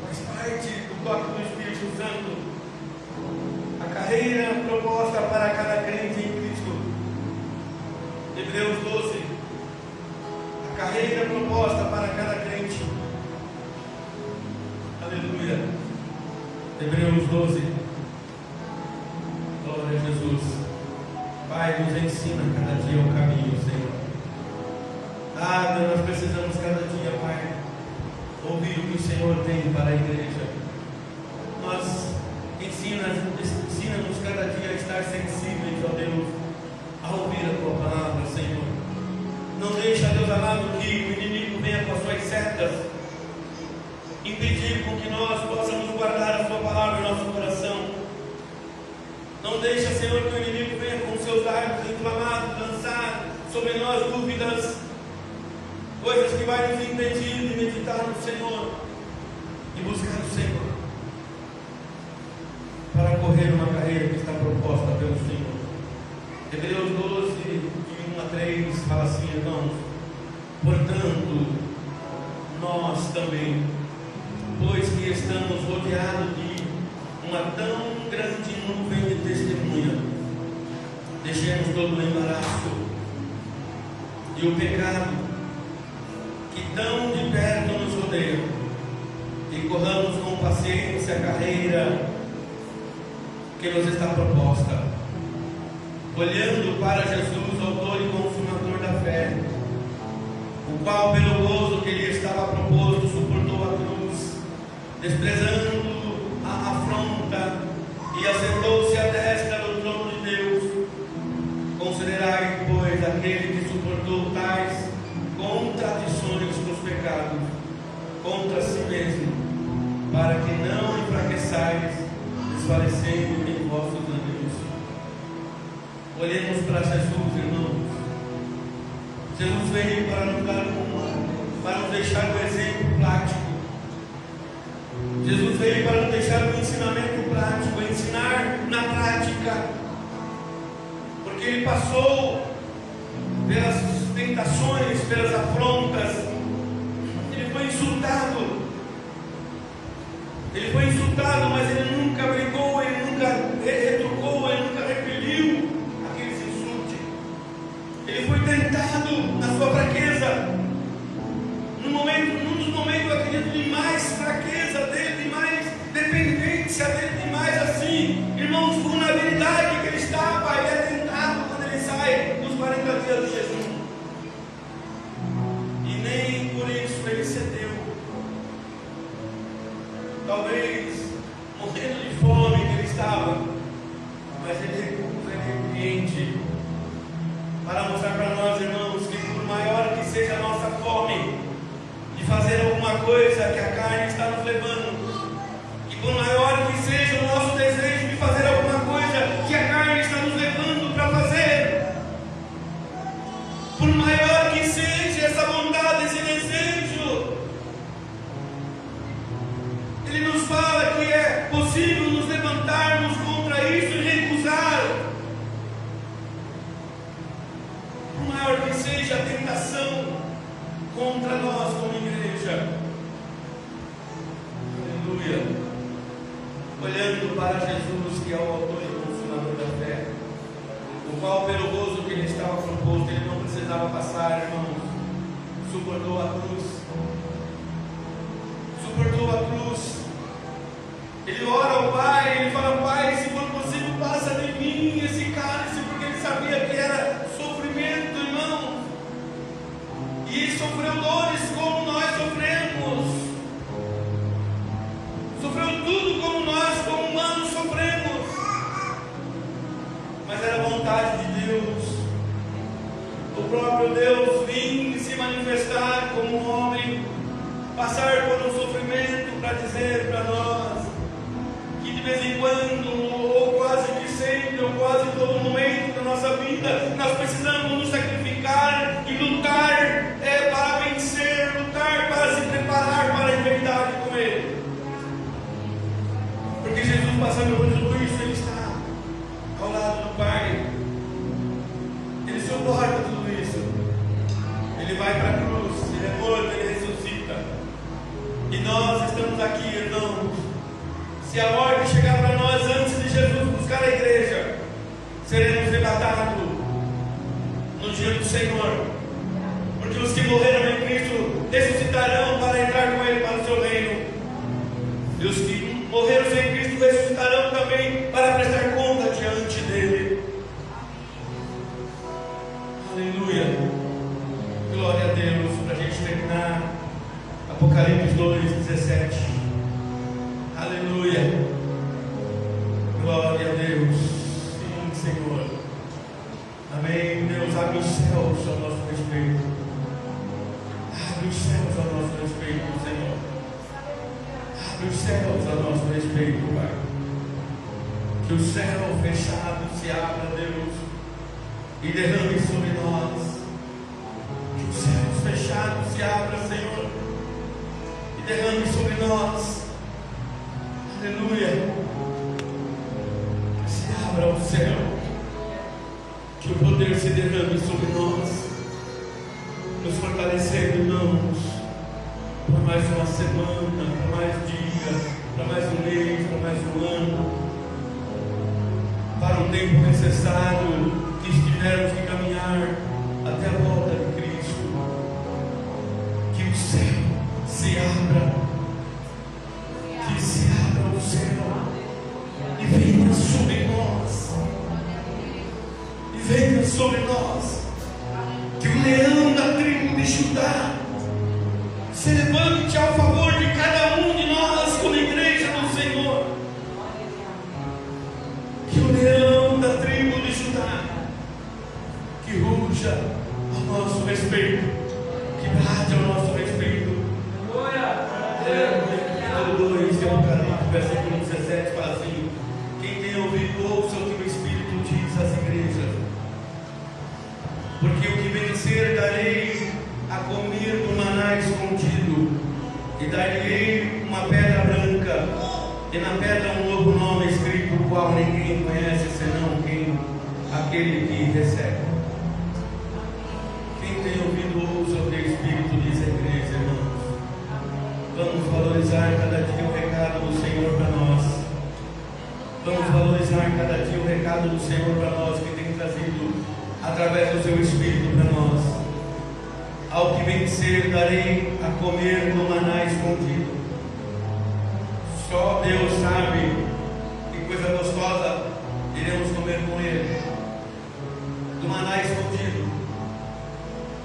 faz parte do toque do Espírito Santo. A carreira proposta para cada crente em Cristo. Hebreus 12. A carreira proposta para cada crente. Aleluia. Hebreus 12. Glória a Jesus. Pai, nos ensina cada dia o caminho, Senhor. Deus, nós precisamos cada dia, Pai, ouvir o que o Senhor tem para a igreja. Ensina-nos cada dia a estar sensíveis, ó Deus, a ouvir a Tua palavra, Senhor. Não deixa, Deus amado, que o inimigo venha com as suas setas impedir com que nós possamos guardar a Sua palavra em nosso coração. Não deixa, Senhor, que o inimigo venha com seus dardos inflamados lançar sobre nós dúvidas, coisas que vai nos impedir de meditar no Senhor e buscar o Senhor para correr uma carreira que está proposta pelo Senhor. Hebreus 12, de 1 a 3 fala assim: irmãos, portanto, nós também, pois que estamos rodeados de uma tão grande nuvem de testemunha, deixemos todo o embaraço e o pecado que tão de perto nos rodeia, e corramos com paciência a carreira que nos está proposta, olhando para Jesus, autor e consumador da fé, o qual, pelo gozo que lhe estava proposto, suportou a cruz, desprezando a afronta, e assentou-se à destra do trono de Deus. Considerai, pois, aquele que suportou tais contradições dos pecados contra si mesmo, para que não enfraqueçais, desfalecendo em vossos ânimos. Olhemos para Jesus, irmãos. Jesus veio para nos deixar um exemplo prático. Jesus veio para nos deixar um ensinamento prático, ensinar na prática, porque Ele passou pelas tentações, pelas afrontas. Ele foi insultado, mas Ele nunca brigou, Ele nunca retrucou, Ele nunca repeliu aqueles insultos. Ele foi tentado na sua fraqueza, num dos momentos, eu acredito, de mais fraqueza dele, de mais dependência dele, de mais assim, irmãos, vulnerabilidade que ele estava. Ele é tentado quando ele sai dos 40 dias de jejum, e nem por isso ele cedeu. Talvez morrendo de fome que ele estava, mas ele repreende para mostrar para nós, irmãos, que por maior que seja a nossa fome de fazer alguma coisa que a carne está nos levando, e por maior que seja o nosso desejo de fazer alguma coisa que a carne está nos levando para fazer, por maior que seja essa vontade, esse desejo, Ele nos fala que é possível nos levantarmos contra isso e recusar, por maior que seja a tentação contra nós como igreja. Aleluia. Olhando para Jesus, que é o autor e consumador da fé, o qual, pelo gozo que lhe estava proposto, ele não precisava passar, irmãos, suportou a cruz. Suportou a cruz. Ele ora ao Pai, ele fala: Pai, se for possível, passa de mim esse cálice, porque ele sabia que era sofrimento, irmão. E ele sofreu dores como nós sofremos. Sofreu tudo como nós, como humanos, sofremos. Mas era a vontade de Deus. O próprio Deus vinha se manifestar como homem, passar por um sofrimento para dizer para nós que de vez em quando, ou quase que sempre, ou quase todo momento da nossa vida, nós precisamos nos sacrificar e lutar para vencer, lutar para se preparar para a eternidade com Ele. Porque Jesus, passando por tudo isso, Ele está ao lado do Pai. Ele suporta tudo isso. Ele vai para a cruz, Ele é morto, Ele ressuscita. E nós estamos aqui, irmãos. Se a morte chegar para nós antes de Jesus buscar a igreja, seremos arrebatados no dia do Senhor. Porque os que morreram em Cristo ressuscitarão para entrar com Ele para o seu reino. E os que morreram sem Cristo ressuscitarão também para prestar conta diante dele. Aleluia. Glória a Deus. Para a gente terminar, Apocalipse 2:17. Aleluia. Glória a Deus. Sim, Senhor. Amém. Deus, abre os céus ao nosso respeito. Abre os céus ao nosso respeito, Senhor. Abre os céus ao nosso respeito, Pai. Que o céu fechado se abra, Deus, e derrame sobre nós. Que os céus fechados se abra, Senhor, e derrame sobre nós. Aleluia. Que se abra o céu, que o poder se derrame sobre nós, nos fortalecendo, irmãos, para mais uma semana, para mais dias, para mais um mês, para mais um ano, para o tempo necessário que estivermos que caminhar até a volta de Cristo. Que o céu se abra, que se abra o céu e venha sobre nós, e venha sobre nós. Que o leão da tribo de Judá se levante ao favor de cada um de nós como igreja do Senhor. Que o leão da tribo de Judá que ruja ao nosso respeito, que brade ao nosso respeito. Capítulo 2 de Apocalipse, versículo 17 fala assim: quem tem ouvido, ouça o que o Espírito diz às igrejas. Porque o que vencer darei a comer do maná escondido, e dar-lhe uma pedra branca, e na pedra um novo nome escrito, o qual ninguém conhece senão aquele que recebe. Quem tem ouvido, ouça o que o Espírito diz à igreja, irmãos. Vamos valorizar cada dia o recado do Senhor para nós. Vamos valorizar cada dia o recado do Senhor para nós, que tem trazido através do seu Espírito para nós. Ao que vencer darei a comer do maná escondido. Só Deus sabe que coisa gostosa iremos comer com Ele. Do maná escondido.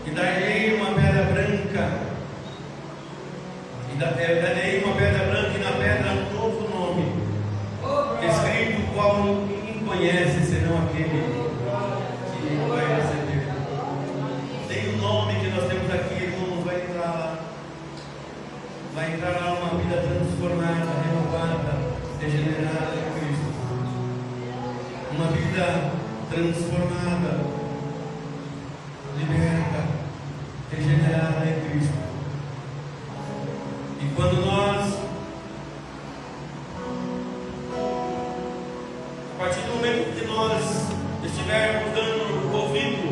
E darei uma pedra branca. E darei uma pedra branca, e na pedra um novo nome, escrito, o qual ninguém conhece senão aquele que vai receber. Tem um nome que nós temos aqui, irmãos, vai entrar lá. Vai entrar lá uma vida transformada, renovada, regenerada em Cristo. Uma vida transformada, liberta, regenerada em Cristo. E quando nós, a partir do momento que nós estivermos dando ouvido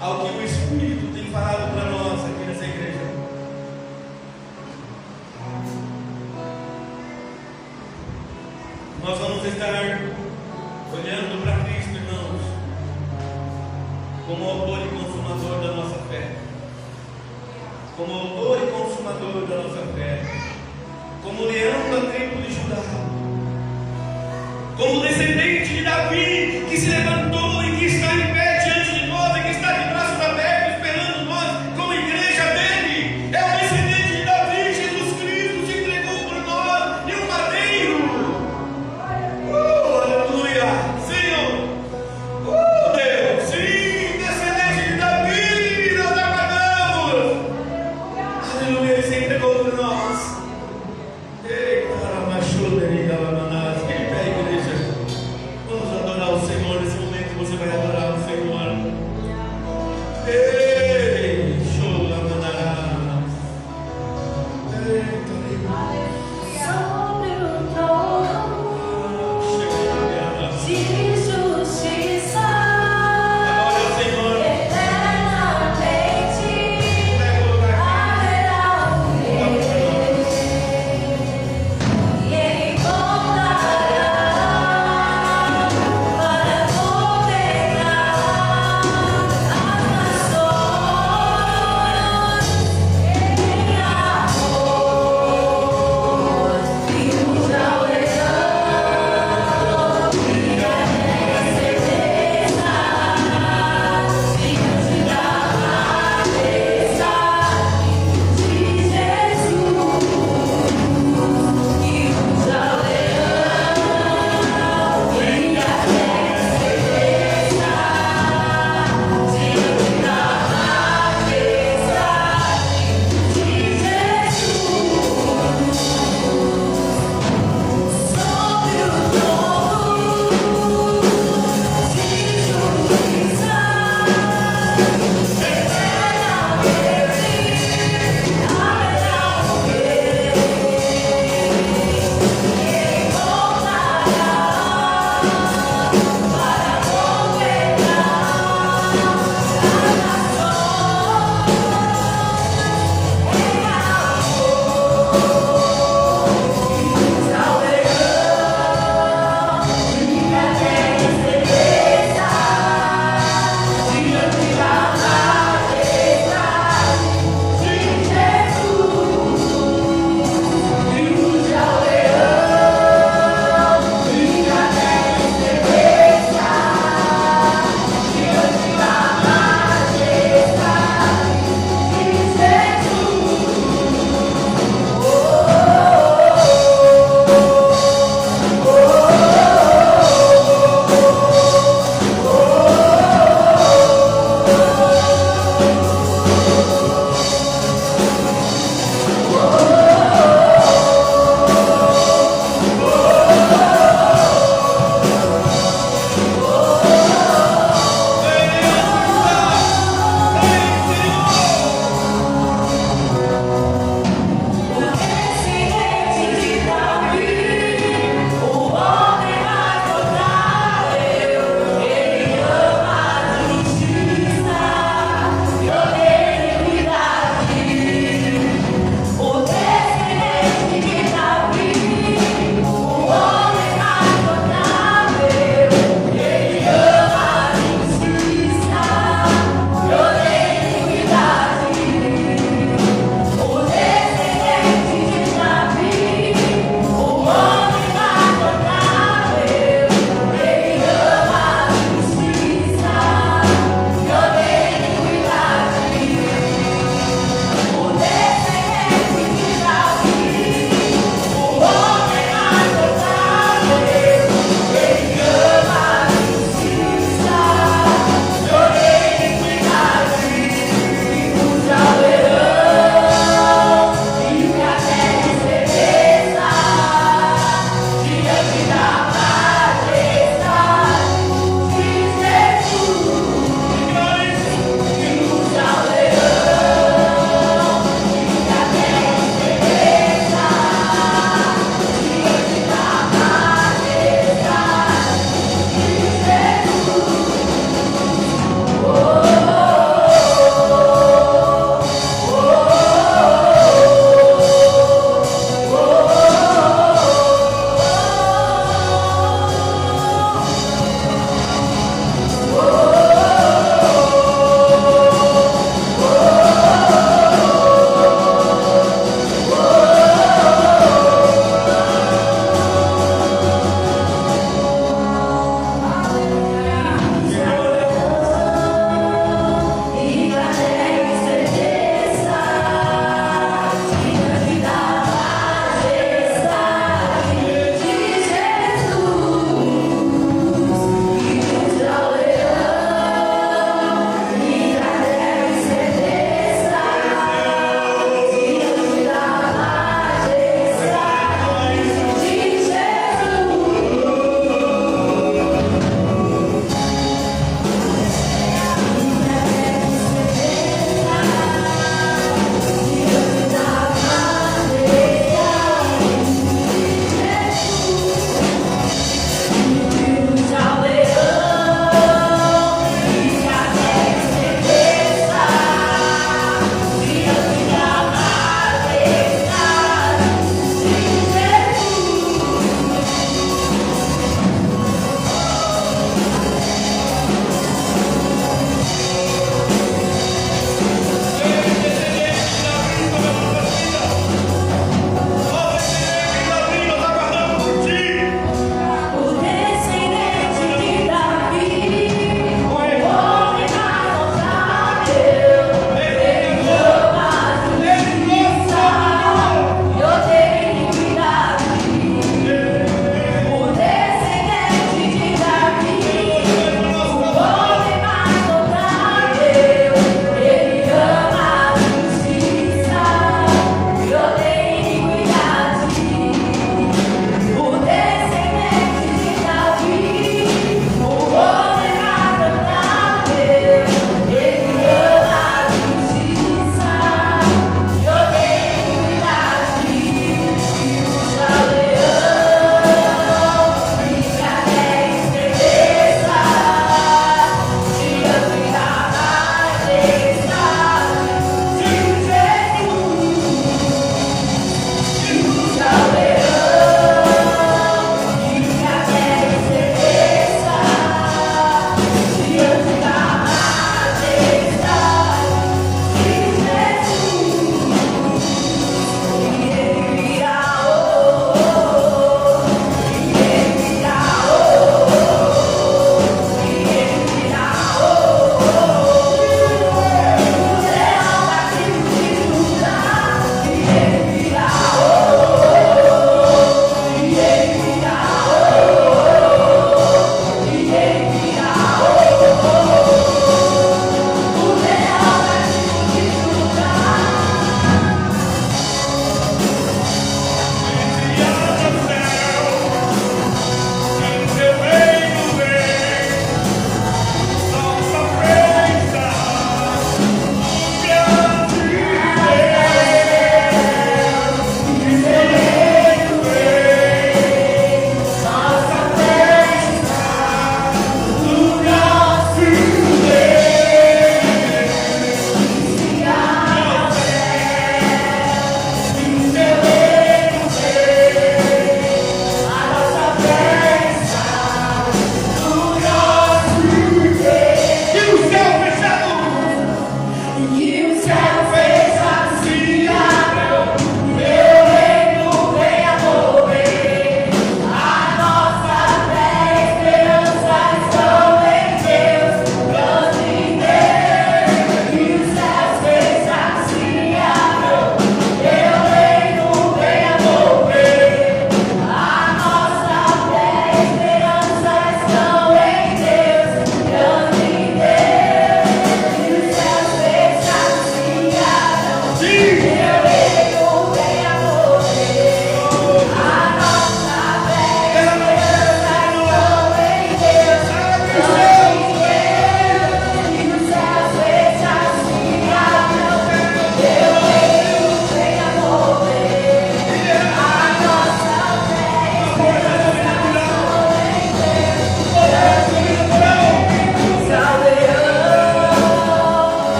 ao que o Espírito tem falado para nós aqui nessa igreja, nós vamos estar olhando para Cristo, irmãos, como autor e consumador da nossa fé. Como autor e consumador da nossa fé. Como leão da tribo de Judá. Como descendente de Davi, que se levantou e que está em pé diante de nós, e que está de braços abertos esperando nós como igreja dele. É o descendente de Davi, Jesus Cristo se entregou por nós em um madeiro. Aleluia, Senhor. Deus, sim, descendente de Davi, nós aguardamos. Aleluia, ele se entregou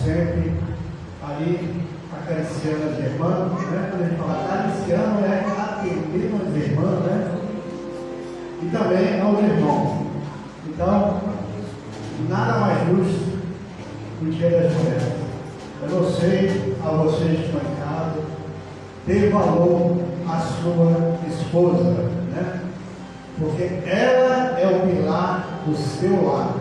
sempre, ali acariciando as irmãs, né? Quando a gente fala acariciando, é atendendo as irmãs, né? E também aos irmãos. Então, nada mais justo do Dia das Mulheres. Eu não sei a vocês que estão em casa, dê valor à sua esposa, né? Porque ela é o pilar do seu lar.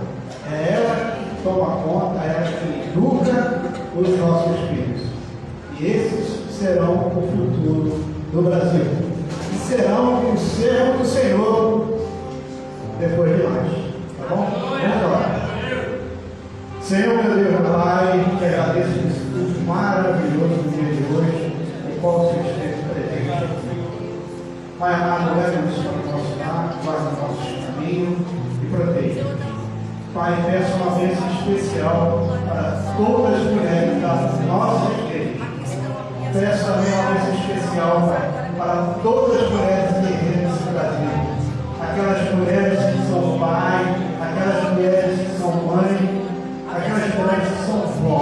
É ela que toma conta, é ela que educa os nossos filhos. E esses serão o futuro do Brasil. E serão o servo do Senhor depois de nós. Tá bom? Vamos lá. Senhor, meu Deus, meu Pai, te agradeço esse culto maravilhoso do dia de hoje, o qual o Senhor esteve presente. Pai amado, leve-nos para o nosso lar, guarda o nosso caminho e proteja. Pai, peço uma bênção especial para todas as mulheres da nossa igreja. Peço também uma bênção especial para todas as mulheres guerreiras desse Brasil. Aquelas mulheres que são pai, aquelas mulheres que são mãe, aquelas mulheres que são vó.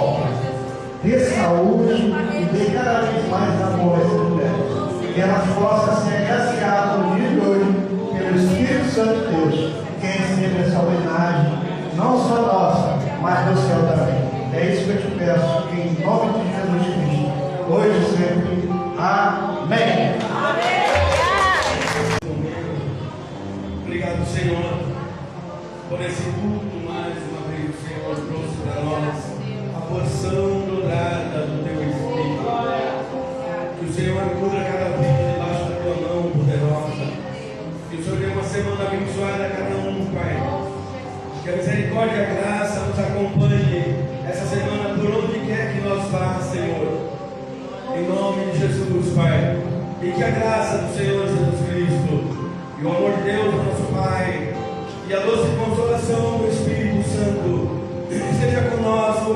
Dê saúde e dê cada vez mais amor a essas mulheres. Que elas possam ser agraciadas no dia de hoje pelo Espírito Santo de Deus, que receba essa homenagem, não só nossa, mas do céu também. É isso que eu te peço, em nome de Jesus Cristo, hoje e sempre. Amém. Obrigado, Senhor, por esse culto mais uma vez. O Senhor trouxe para nós a porção dourada do Teu Espírito. Que o Senhor cubra cada vida debaixo da Tua mão poderosa. Que o Senhor dê uma semana abençoada a cada um, Pai. Que a misericórdia e a graça nos acompanhe essa semana por onde quer que nós vá, Senhor. Em nome de Jesus, Pai. E que a graça do Senhor Jesus Cristo e o amor de Deus, nosso Pai, e a doce consolação do Espírito Santo esteja conosco.